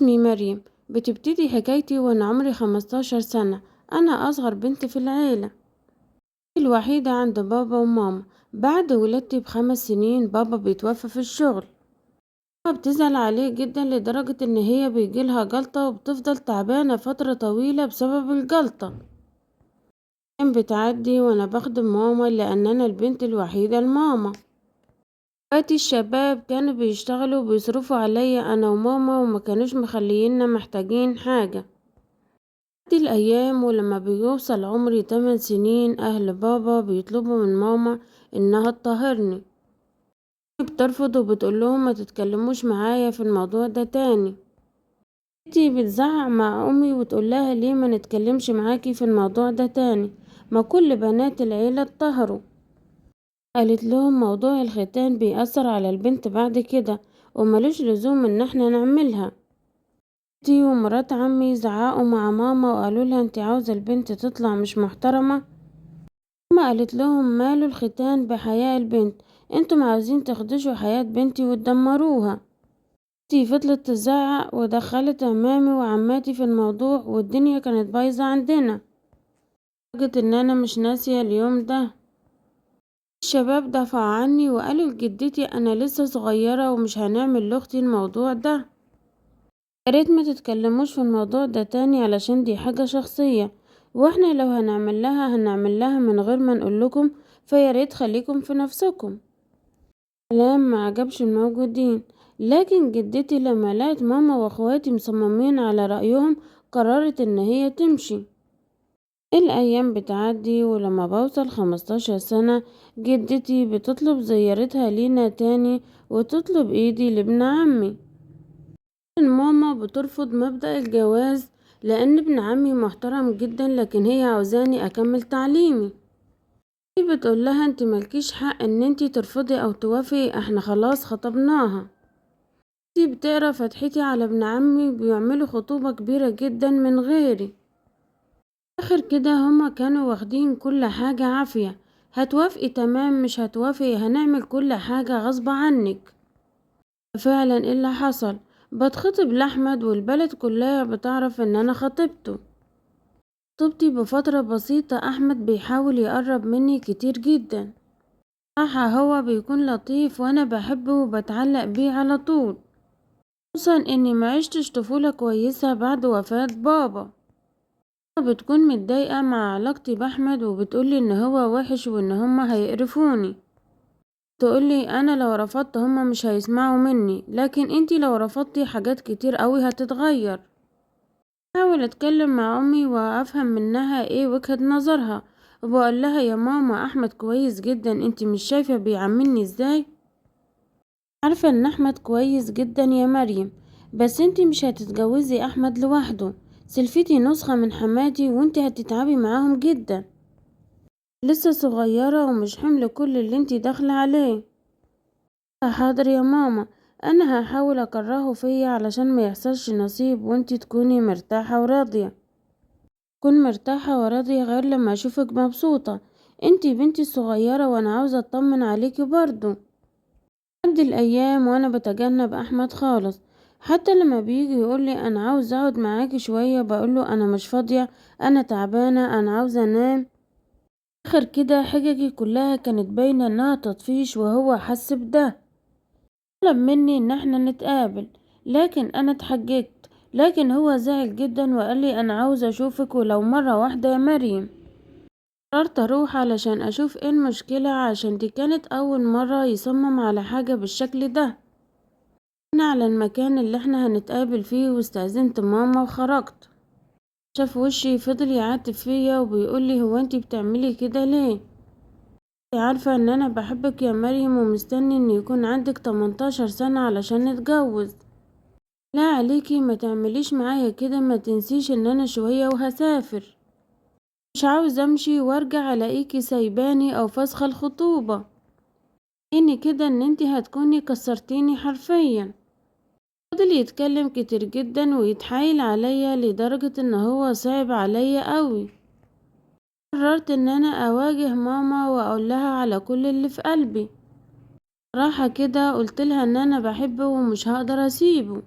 اسمي مريم. بتبتدي حكايتي وانا عمري 15 سنة. انا اصغر بنت في العيلة، الوحيدة عند بابا وماما. بعد ولادتي ب5 سنين بابا بيتوفى في الشغل. ماما بتزعل عليه جدا لدرجة ان هي بيجيلها جلطة وبتفضل تعبانة فترة طويلة بسبب الجلطة. كان بتعدي وانا بخدم ماما لان انا البنت الوحيدة لماما. اخواتي الشباب كانوا بيشتغلوا وبيصرفوا عليا انا وماما وما كانوش مخلينا محتاجين حاجة. دي الأيام ولما بيوصل عمري 8 سنين أهل بابا بيطلبوا من ماما إنها تطهرني. بترفض وبتقولهم ما تتكلموش معايا في الموضوع ده تاني. تيجي بتزعق مع أمي وتقولها ليه ما نتكلمش معاكي في الموضوع ده تاني، ما كل بنات العيلة اتطهروا. قالت لهم موضوع الختان بيأثر على البنت بعد كده وملوش لزوم إن احنا نعملها. اختي ومرات عمي زعقوا مع ماما وقالوا لها انت عاوزة البنت تطلع مش محترمة. ماما قالت لهم ماله الختان بحياة البنت، انتم عاوزين تخدشوا حياة بنتي وتدمروها. اختي فضلت تزعق ودخلت عمامي وعماتي في الموضوع والدنيا كانت بايظة عندنا، لدرجة ان انا مش ناسية اليوم ده. الشباب دفعوا عني وقالوا لجدتي انا لسه صغيرة ومش هنعمل لاختي الموضوع ده. ياريت ما تتكلموش في الموضوع ده تاني علشان دي حاجة شخصية، واحنا لو هنعمل لها من غير ما نقولكم، فياريت خليكم في نفسكم. كلام ما عجبش الموجودين، لكن جدتي لما لقت ماما واخواتي مصممين على رأيهم قررت ان هي تمشي. الايام بتعدي ولما بوصل 15 سنة جدتي بتطلب زيارتها لينا تاني وتطلب ايدي لابن عمي. ماما بترفض مبدأ الجواز لأن ابن عمي محترم جدا، لكن هي عاوزاني أكمل تعليمي. هي بتقول لها انت ملكيش حق ان انت ترفضي او توافقي، احنا خلاص خطبناها. دي بتقرا فتحتي على ابن عمي بيعملوا خطوبة كبيرة جدا من غيري. اخر كده هما كانوا واخدين كل حاجة عافية، هتوافقي تمام مش هتوافقي هنعمل كل حاجة غصب عنك. فعلا ايه اللي حصل؟ بتخطب لأحمد والبلد كلها بتعرف ان انا خطبته. خطوبتي بفترة بسيطة احمد بيحاول يقرب مني كتير جدا. صراحة هو بيكون لطيف وانا بحبه وبتعلق بيه على طول، خصوصا اني معيشتش طفولة كويسة بعد وفاة بابا. بتكون متضايقة مع علاقتي بأحمد وبتقولي ان هو وحش وان هما هيقرفوني. تقولي انا لو رفضت هما مش هيسمعوا مني، لكن انتي لو رفضتي حاجات كتير قوي هتتغير. بحاول اتكلم مع امي وافهم منها ايه وجهة نظرها، وبقول لها يا ماما احمد كويس جدا، انتي مش شايفة بيعاملني ازاي؟ عارفة ان احمد كويس جدا يا مريم، بس انتي مش هتتجوزي احمد لوحده، سلفتي نسخة من حماتي وانتي هتتعبي معاهم جدا، لسه صغيرة ومش حمل كل اللي انتي داخلة عليه. حاضر يا ماما، انا هحاول اكرهه فيا علشان ما يحصلش نصيب وانتي تكوني مرتاحة وراضية. كن مرتاحة وراضية غير لما اشوفك مبسوطة، انتي بنتي الصغيرة وانا عاوزة اطمن عليكي برضو. عدي الايام وانا بتجنب احمد خالص، حتى لما بيجي يقولي انا عاوز اقعد معاكي شوية بقوله انا مش فاضية، انا تعبانة، انا عاوزة انام. اخر كده حججي كلها كانت باينة انها تطفيش وهو حس بده. طلب مني ان احنا نتقابل، لكن انا اتحججت، لكن هو زعل جدا وقال لي انا عاوز اشوفك ولو مرة واحدة يا مريم. قررت اروح علشان اشوف ايه المشكلة، عشان دي كانت اول مرة يصمم على حاجة بالشكل ده. انا على المكان اللي احنا هنتقابل فيه واستأذنت ماما وخرجت. شاف وشي فضل يعاتب فيا وبيقولي هو انتي بتعملي كده ليه؟ عارفة ان انا بحبك يا مريم ومستني ان يكون عندك 18 سنة علشان نتجوز. لا عليكي ما تعمليش معايا كده، ما تنسيش ان انا شوية وهسافر، مش عاوز امشي وارجع الاقيكي سايباني او فسخة الخطوبة. اني كده ان انتي هتكوني كسرتيني حرفيا. فضل يتكلم كتير جدا ويتحايل عليا لدرجة ان هو صعب عليا قوي. قررت ان انا اواجه ماما واقول لها على كل اللي في قلبي. راحة كده قلت لها ان انا بحبه ومش هقدر اسيبه.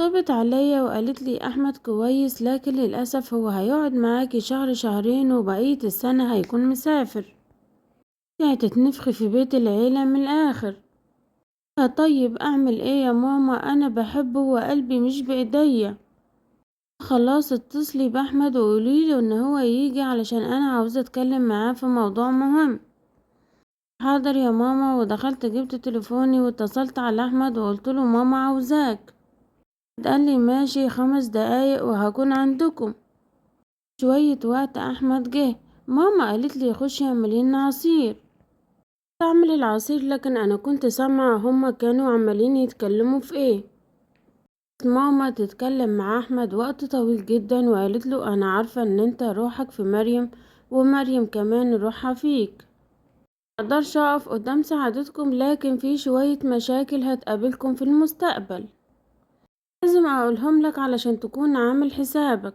طبت عليا وقالت لي أحمد كويس، لكن للأسف هو هيقعد معاكي شهر شهرين وبقية السنة هيكون مسافر. انتي هتتنفخي في بيت العيلة من الآخر. طيب أعمل ايه يا ماما؟ أنا بحبه وقلبي مش بإيديا. خلاص اتصلي بأحمد وقوليله ان هو يجي علشان أنا عاوزة أتكلم معاه في موضوع مهم. حاضر يا ماما. ودخلت جبت تليفوني واتصلت على أحمد وقلتله ماما عاوزاك. قال لي ماشي 5 دقايق وهكون عندكم. شوية وقت أحمد جه. ماما قالت لي خشي اعملي لنا عصير. اعمل العصير، لكن أنا كنت سامعة هما كانوا عمالين يتكلموا في ايه. ماما تتكلم مع أحمد وقت طويل جدا وقالت له أنا عارفة ان انت روحك في مريم، ومريم كمان روحها فيك. مقدرش أقف قدام سعادتكم، لكن في شوية مشاكل هتقابلكم في المستقبل لازم أقولهم لك علشان تكون عامل حسابك.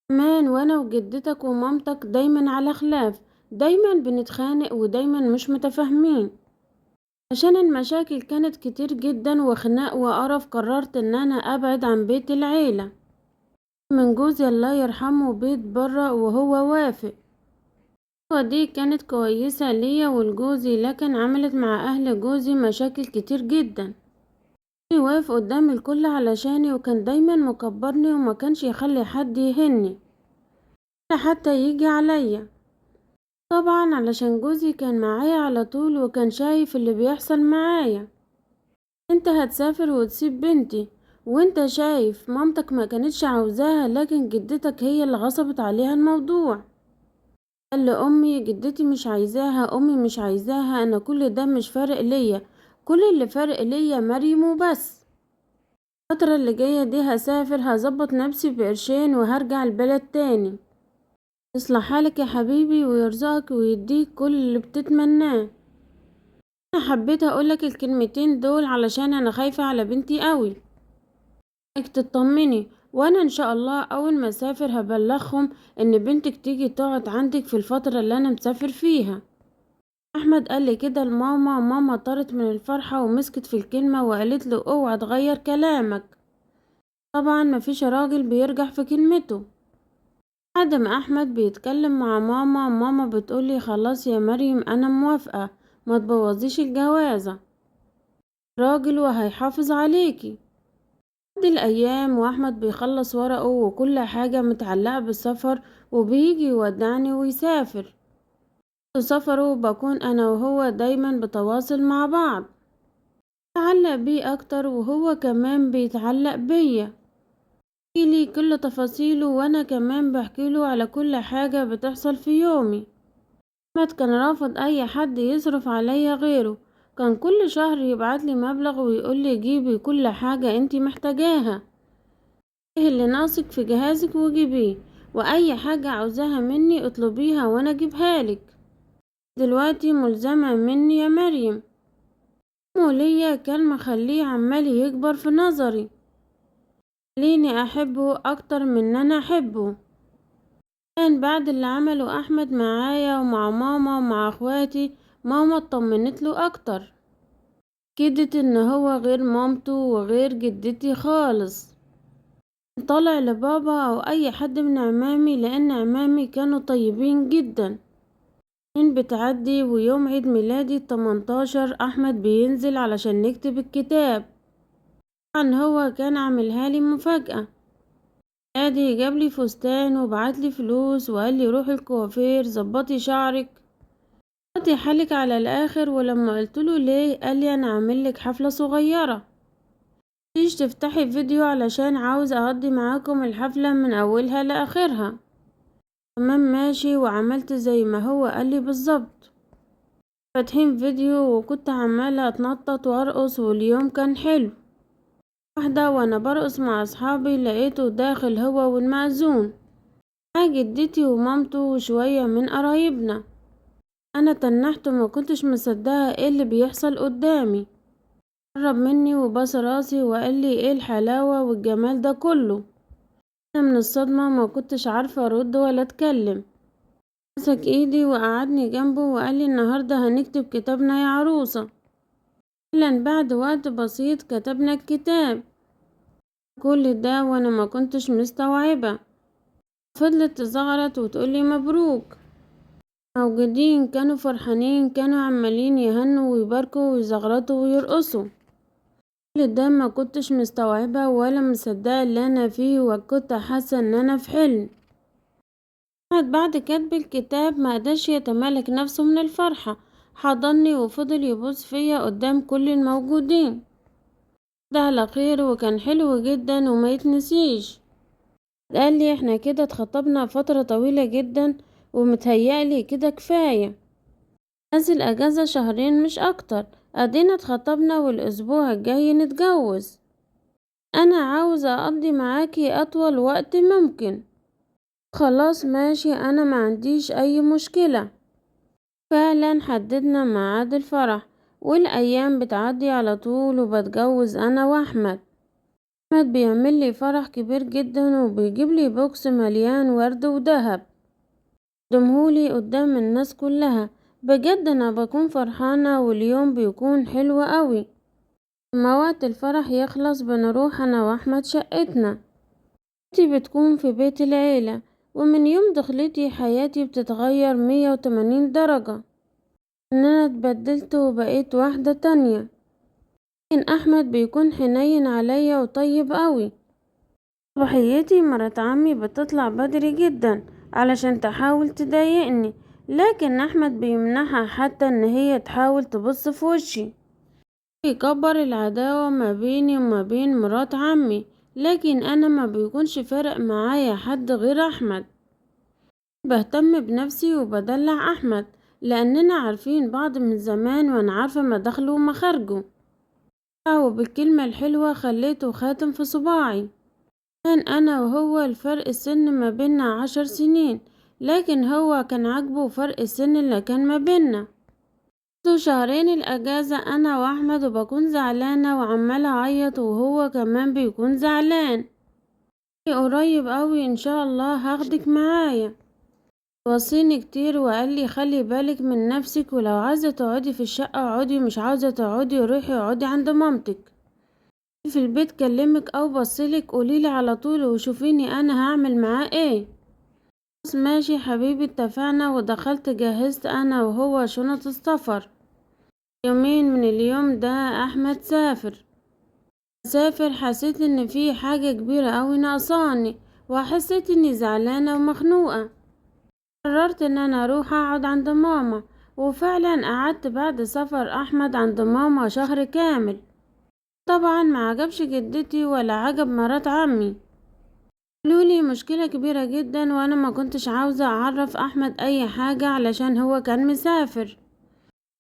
كمان وانا وجدتك ومامتك دايما على خلاف، دايما بنتخانق ودايما مش متفاهمين. عشان المشاكل كانت كتير جدا وخناق وقرف، قررت ان انا ابعد عن بيت العيلة من جوزي الله يرحمه بيت برا، وهو وافق. ودي كانت كويسة ليا ولجوزي، لكن عملت مع اهل جوزي مشاكل كتير جدا. واقف قدام الكل علشاني، وكان دايما مكبرني وما كانش يخلي حد يهني ولا حتى يجي عليا. طبعا علشان جوزي كان معايا على طول وكان شايف اللي بيحصل معايا. انت هتسافر وتسيب بنتي، وانت شايف مامتك ما كانتش عاوزاها، لكن جدتك هي اللي غصبت عليها الموضوع. قال لأمي جدتي مش عايزاها، أمي مش عايزاها، أنا كل ده مش فارق ليا، كل اللي فارق ليا مريم وبس. الفترة اللي جاية دي هسافر، هظبط نفسي بقرشين وهرجع البلد تاني. يصلح حالك يا حبيبي ويرزقك ويديك كل اللي بتتمناه. انا حبيت اقولك الكلمتين دول علشان انا خايفة على بنتي قوي. انك تطمني، وانا ان شاء الله اول ما اسافر هبلغهم ان بنتك تيجي تقعد عندك في الفترة اللي انا مسافر فيها. احمد قال لي كده لماما، ماما طارت من الفرحة ومسكت في الكلمة وقالت له اوعى تغير كلامك. طبعا مفيش راجل بيرجع في كلمته. بعد ما احمد بيتكلم مع ماما، ماما بتقولي خلاص يا مريم انا موافقة، ما تبوظيش الجوازة، راجل وهيحافظ عليكي. دي الايام واحمد بيخلص ورقه وكل حاجة متعلقة بالسفر، وبيجي يودعني ويسافر. سفره بكون انا وهو دايما بتواصل مع بعض، بتعلق بيه اكتر وهو كمان بيتعلق بيا، لي كل تفاصيله، وانا كمان بحكيله على كل حاجة بتحصل في يومي. احمد كان رافض اي حد يصرف عليا غيره، كان كل شهر يبعتلي مبلغ ويقولي جيبي كل حاجة انتي محتاجاها، ايه اللي ناقصك في جهازك وجيبيه، واي حاجة عاوزاها مني اطلبيها وانا اجيبها لك. دلوقتي ملزمة مني يا مريم. ليا كان مخليه عمال يكبر في نظري، خليني احبه اكتر من ان انا احبه. كان بعد اللي عمله احمد معايا ومع ماما ومع اخواتي، ماما اطمنت له اكتر، كدت ان هو غير مامته وغير جدتي خالص. طالع لبابا او اي حد من عمامي، لان عمامي كانوا طيبين جدا. بتعدي ويوم عيد ميلادي 18 احمد بينزل علشان نكتب الكتاب. طبعا هو كان عاملها لي مفاجأة. عادي جابلي فستان وبعتلي فلوس وقال لي روحي الكوافير ظبطي شعرك ظبطي حالك على الاخر. ولما قلتله ليه قال لي انا عاملك حفلة صغيرة، تيجي تفتحي فيديو علشان عاوز اقضي معاكم الحفلة من اولها لاخرها. تمام ماشي، وعملت زي ما هو قالي بالظبط. فاتحين فيديو وكنت عمالة اتنطط وارقص واليوم كان حلو. واحدة وانا برقص مع اصحابي لقيته داخل هو والمأذون مع جدتي ومامته وشوية من قرايبنا. انا تنحت وما كنتش مصدقة ايه اللي بيحصل قدامي. قرب مني وباس راسي وقال لي ايه الحلاوة والجمال ده كله. انا من الصدمة ما كنتش عارفة ارد ولا اتكلم. مسك ايدي وقعدني جنبه وقال لي النهاردة هنكتب كتابنا يا عروسة. فعلا بعد وقت بسيط كتبنا الكتاب. كل ده وانا ما كنتش مستوعبة. فضلت تزغرط وتقولي مبروك. موجودين كانوا فرحانين، كانوا عمالين يهنوا ويباركوا ويزغرطوا ويرقصوا. كل ده ما كنتش مستوعبة ولا مصدقة اللي انا فيه، وكنت حاسة ان انا في حلم. بعد كتب الكتاب ما قدرش يتمالك نفسه من الفرحة، حضني وفضل يبوس فيا قدام كل الموجودين. ده على خير وكان حلو جدا وما يتنسيش. قال لي احنا كده اتخطبنا فترة طويلة جدا، ومتهيألي كده كفاية. نزل اجازة شهرين مش اكتر، ادينا اتخطبنا والاسبوع الجاي نتجوز. انا عاوزة اقضي معاكي اطول وقت ممكن. خلاص ماشي، انا ما عنديش اي مشكلة. فعلا حددنا ميعاد الفرح، والايام بتعدي على طول وبتجوز انا واحمد. احمد بيعمل لي فرح كبير جدا وبيجيب لي بوكس مليان ورد وذهب، دمهولي قدام الناس كلها. بجد انا بكون فرحانة واليوم بيكون حلو قوي. لما وقت الفرح يخلص بنروح انا واحمد شقتنا. حياتي بتكون في بيت العيلة، ومن يوم دخلتي حياتي بتتغير 180 درجة. ان انا اتبدلت وبقيت واحدة تانية. لكن احمد بيكون حنين عليا وطيب قوي. صباحيتي مرات عمي بتطلع بدري جدا علشان تحاول تضايقني، لكن احمد بيمنعها حتى ان هي تحاول تبص في وشي. يكبر العداوة ما بيني وما بين مرات عمي، لكن انا ما بيكونش فارق معايا حد غير احمد. بهتم بنفسي وبدلع احمد، لاننا عارفين بعض من زمان وانا عارفة مداخله ومخارجه. وبالكلمة الحلوة خليته خاتم في صباعي. كان انا وهو الفرق السن ما بيننا 10 سنين، لكن هو كان عاجبه فرق السن اللي كان ما بيننا. شهرين الاجازة انا واحمد وبكون زعلانة وعمالة اعيط، وهو كمان بيكون زعلان. قريب قوي ان شاء الله هاخدك معايا. وصيني كتير وقال لي خلي بالك من نفسك، ولو عايزة تقعدي في الشقة اقعدي، مش عاوزة تقعدي روحي اقعدي عند مامتك. في البيت كلمك او بصلك قوليلي على طول وشوفيني انا هعمل معاه ايه. خلاص ماشي حبيبي اتفقنا. ودخلت جهزت انا وهو شنط السفر. يومين من اليوم ده احمد سافر. حسيت ان في حاجة كبيرة اوي ناقصاني، وحسيت اني زعلانة ومخنوقة. قررت ان انا اروح اقعد عند ماما، وفعلا قعدت بعد سفر احمد عند ماما شهر كامل. طبعا ما عجبش جدتي ولا عجب مرات عمي. قالولي مشكلة كبيرة جدا، وانا ما كنتش عاوزة اعرف احمد اي حاجة علشان هو كان مسافر.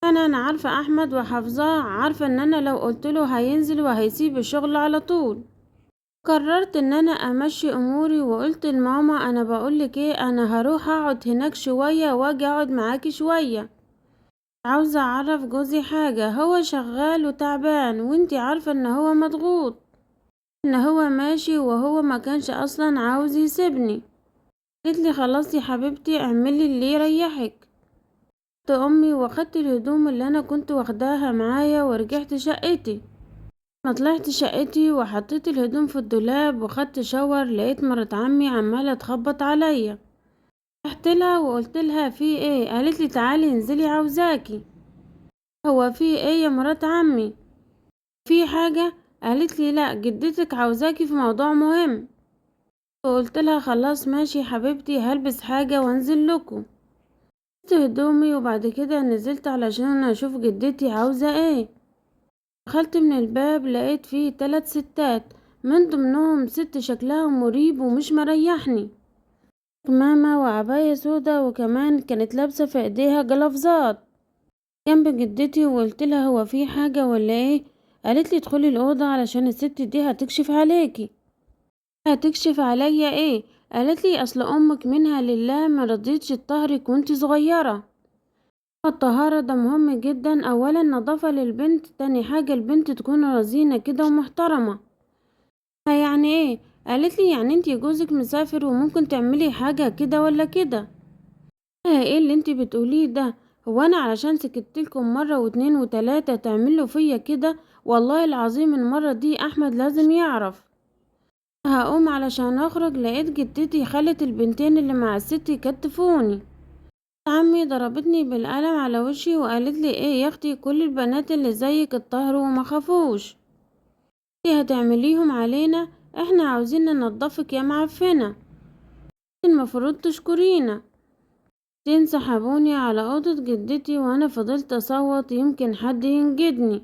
انا عارفة احمد وحافظاه، عارفة ان انا لو قلتله هينزل وهيسيب الشغل على طول. قررت ان انا امشي اموري وقلت لماما انا بقولك ايه، انا هروح اقعد هناك شوية واجي اقعد معاكي شوية. عاوزة اعرف جوزي حاجة، هو شغال وتعبان وانتي عارفة ان هو مضغوط، ان هو ماشي وهو ما كانش اصلا عاوز يسيبني. قالت لي خلاص يا حبيبتي اعملي اللي يريحك. خدت امي واخدت الهدوم اللي انا كنت واخداها معايا ورجعت شقتي. ما طلعت شقتي وحطيت الهدوم في الدولاب وخدت شاور، لقيت مرات عمي عماله تخبط عليا. رحت لها وقلت لها في ايه؟ قالت لي تعالي انزلي عاوزاكي. هو في ايه يا مرات عمي؟ في حاجه؟ قالت لي لا، جدتك عاوزاكي في موضوع مهم. وقلت لها خلاص ماشي حبيبتي، هلبس حاجه وانزل لكم. لبست هدومي وبعد كده نزلت علشان اشوف جدتي عاوزه ايه. دخلت من الباب لقيت فيه 3 ستات، من ضمنهم ست شكلها مريب ومش مريحني، كمامة وعباية سودا، وكمان كانت لابسة في ايديها جلافزات. جنب جدتي وقلت لها هو في حاجة ولا ايه؟ قالت لي ادخلي الأوضة علشان الست دي هتكشف عليكي. هتكشف عليا ايه؟ قالت لي اصل امك منها لله ما رضيتش تطهرك وانتي صغيرة. الطهارة ده مهم جدا، اولا نظافة للبنت، تاني حاجة البنت تكون رزينة كده ومحترمة. يعني ايه؟ قالت لي يعني انتي جوزك مسافر وممكن تعملي حاجة كده ولا كده. ايه اللي انتي بتقوليه ده؟ هو انا علشان سكتلكم مرة واتنين وتلاتة تعملوا فيا كده؟ والله العظيم المرة دي احمد لازم يعرف. هقوم علشان اخرج لقيت جدتي خلت البنتين اللي مع الست يكتفوني. عمي ضربتني بالقلم على وشي وقالت لي ايه يا اختي، كل البنات اللي زيك اتطهروا وما خافوش، انتي هتعمليهم علينا؟ احنا عاوزين ننضفك يا معفنة، المفروض تشكرينا. سحبوني على اوضة جدتي وانا فضلت اصوت يمكن حد ينجدني.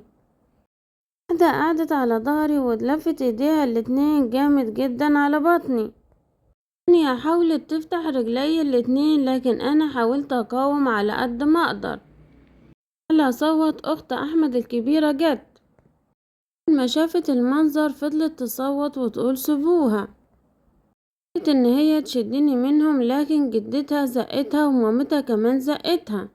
واحدة قعدت على ظهري واتلفت ايديها الاتنين جامد جدا على بطني. التانية حاولت تفتح رجلي الاتنين لكن انا حاولت اقاوم على قد ما اقدر. على صوت اخت احمد الكبيرة جت، لما شافت المنظر فضلت تصوت وتقول سيبوها. قلت ان هي تشدني منهم لكن جدتها زقتها ومامتها كمان زقتها.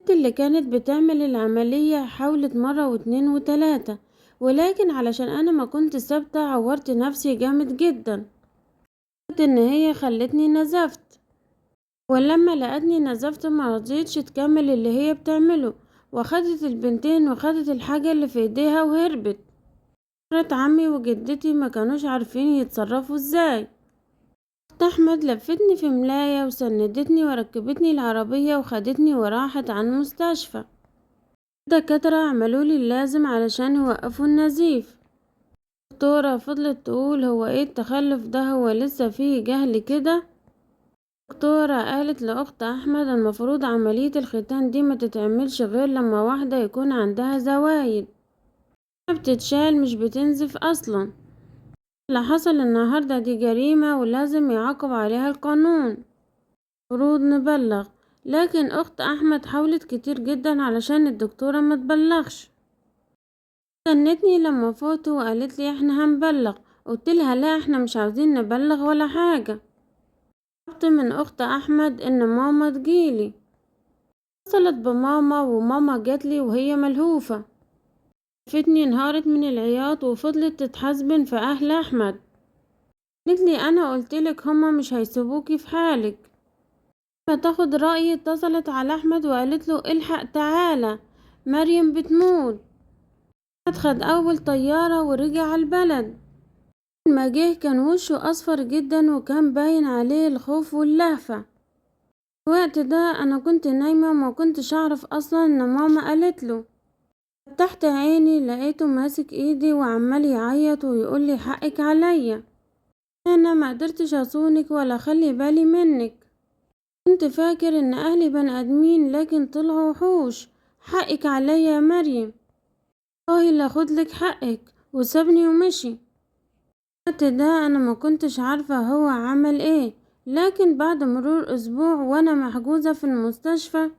الست اللي كانت بتعمل العملية حاولت مرة واتنين وتلاتة، ولكن علشان انا ما كنت ثابتة عورت نفسي جامد جدا. قلت ان هي خلتني نزفت، ولما لقتني نزفت ما رضيتش تكمل اللي هي بتعمله، وخدت البنتين وخدت الحاجة اللي في ايديها وهربت. مرات عمي وجدتي ما كانوش عارفين يتصرفوا ازاي. اخت احمد لفتني في ملاية وسندتني وركبتني العربية وخدتني وراحت عن مستشفى. الدكاترة عملولي اللازم علشان يوقفوا النزيف. الدكتورة فضلت تقول هو ايه التخلف ده، هو لسه فيه جهل كده؟ الدكتورة قالت لأخت أحمد المفروض عملية الختان دي ما تتعملش غير لما واحدة يكون عندها زوايد، بتتشال مش بتنزف أصلا. اللي حصل النهاردة دي جريمة ولازم يعاقب عليها القانون، المفروض نبلغ. لكن أخت أحمد حاولت كتير جدا علشان الدكتورة ما تبلغش، استنتني لما فوت وقالت لي احنا هنبلغ. قلت لها لا احنا مش عاوزين نبلغ ولا حاجة. طلبت من أخت أحمد إن ماما تجيلي، اتصلت بماما وماما جاتلي وهي ملهوفة، شافتني انهارت من العياط وفضلت تتحزبن في أهل أحمد. قالت لي أنا قلتلك هما مش هيسيبوكي في حالك. ما تاخد رأيي اتصلت على أحمد وقالت له الحق تعالى مريم بتموت. خد أول طيارة ورجع البلد. لما جه كان وشه أصفر جدا وكان باين عليه الخوف واللهفة. الوقت ده أنا كنت نايمة وما كنتش أعرف أصلا إن ماما قالت له. فتحت عيني لقيته ماسك ايدي وعمال يعيط ويقولي حقك عليا، انا ما قدرتش اصونك ولا اخلي بالي منك، كنت فاكر ان اهلي بني ادمين لكن طلعوا وحوش، حقك عليا يا مريم. والله لا خدلك حقك، وسابني ومشي. الوقت ده انا ما كنتش عارفة هو عمل ايه، لكن بعد مرور اسبوع وانا محجوزة في المستشفى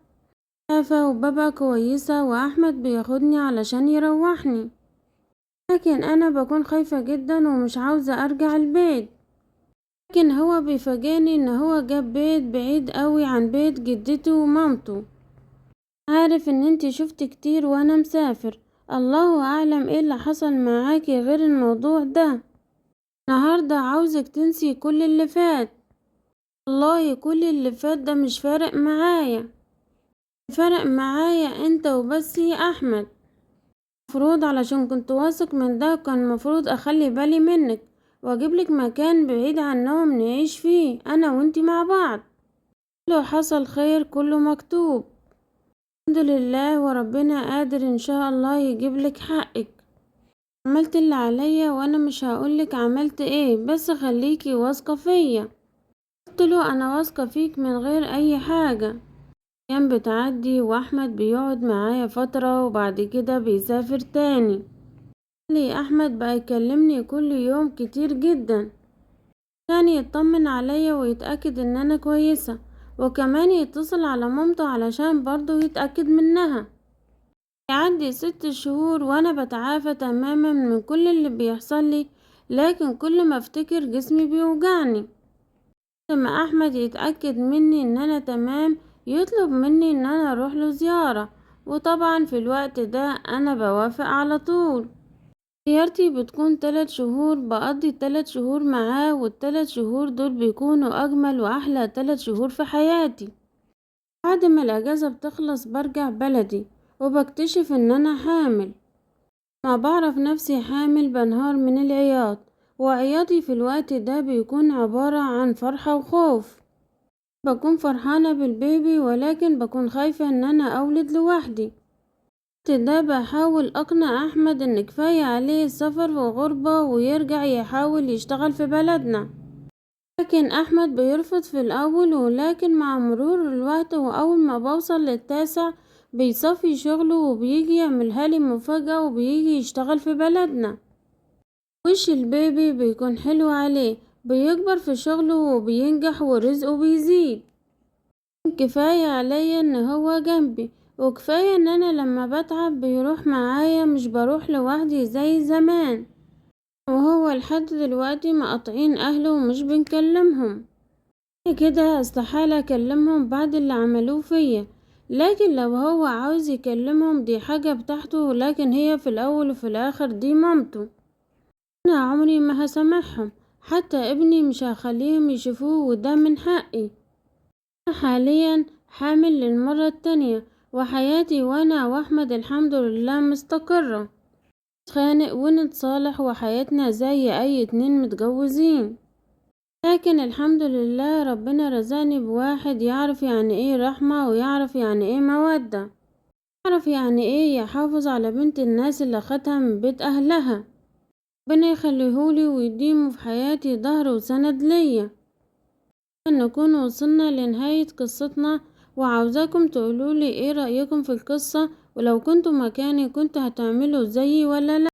شافة وبابا كويسة واحمد بياخدني علشان يروحني، لكن انا بكون خايفة جدا ومش عاوزة ارجع البيت. لكن هو بيفاجئني ان هو جاب بيت بعيد قوي عن بيت جدته ومامته. عارف ان انتي شفت كتير وانا مسافر، الله اعلم ايه اللي حصل معاكي غير الموضوع ده. النهاردة عاوزك تنسي كل اللي فات، والله كل اللي فات ده مش فارق معايا، فارق معايا انت وبس يا احمد. مفروض علشان كنت واثق من ده كان مفروض اخلي بالي منك واجيبلك مكان بعيد عنهم نعيش فيه انا وانتي مع بعض. كله حصل خير، كله مكتوب، الحمد لله وربنا قادر ان شاء الله يجيبلك حقك. عملت اللي عليا وانا مش هقولك عملت ايه، بس خليكي واثقة فيا. قلت له انا واثقة فيك من غير اي حاجة. ايام بتعدي واحمد بيقعد معايا فترة وبعد كده بيسافر تاني. لي احمد بقى يكلمني كل يوم كتير جدا، كان يطمن عليا ويتأكد ان انا كويسة، وكمان يتصل على مامته علشان برضه يتأكد منها. يعدي 6 شهور وانا بتعافى تماما من كل اللي بيحصل لي، لكن كل ما افتكر جسمي بيوجعني. لما احمد يتأكد مني ان انا تمام يطلب مني ان انا اروح له زيارة، وطبعا في الوقت ده انا بوافق على طول. زيارتي بتكون 3 شهور، بقضي 3 شهور معاه، وال3 شهور دول بيكونوا أجمل وأحلى 3 شهور في حياتي. بعد ما الأجازة بتخلص برجع بلدي وبكتشف إن أنا حامل. ما بعرف نفسي حامل بنهار من العياط، وعياطي في الوقت ده بيكون عبارة عن فرحة وخوف. بكون فرحانة بالبيبي ولكن بكون خايفة ان انا اولد لوحدي. الوقت ده بحاول اقنع احمد ان كفاية عليه السفر وغربة ويرجع يحاول يشتغل في بلدنا، لكن احمد بيرفض في الاول، ولكن مع مرور الوقت واول ما بوصل للتاسع بيصفي شغله وبيجي يعملها لي مفاجأة وبيجي يشتغل في بلدنا. وش البيبي بيكون حلو عليه، بيكبر في شغله وبينجح ورزقه بيزيد. كفاية عليا ان هو جنبي، وكفاية ان انا لما بتعب بيروح معايا، مش بروح لوحدي زي زمان. وهو لحد دلوقتي مقاطعين اهله ومش بنكلمهم. كده استحالة اكلمهم بعد اللي عملوه فيا، لكن لو هو عاوز يكلمهم دي حاجة بتاعته، لكن هي في الاول وفي الاخر دي مامته. انا عمري ما هسامحهم، حتى ابني مش هخليهم يشوفوه وده من حقي. أنا حاليا حامل للمرة التانية، وحياتي وانا واحمد الحمد لله مستقرة، نتخانق ونتصالح وحياتنا زي اي اتنين متجوزين. لكن الحمد لله ربنا رزقني بواحد يعرف يعني ايه رحمة، ويعرف يعني ايه مودة، يعرف يعني ايه يحافظ على بنت الناس اللي اخدها من بيت اهلها. ربنا يخليهولي ويديمه في حياتي ظهر وسند ليا. نكون وصلنا لنهاية قصتنا، وعاوزاكم تقولولي ايه رأيكم في القصة، ولو كنتوا مكاني كنتوا هتعملوا زيي ولا لا.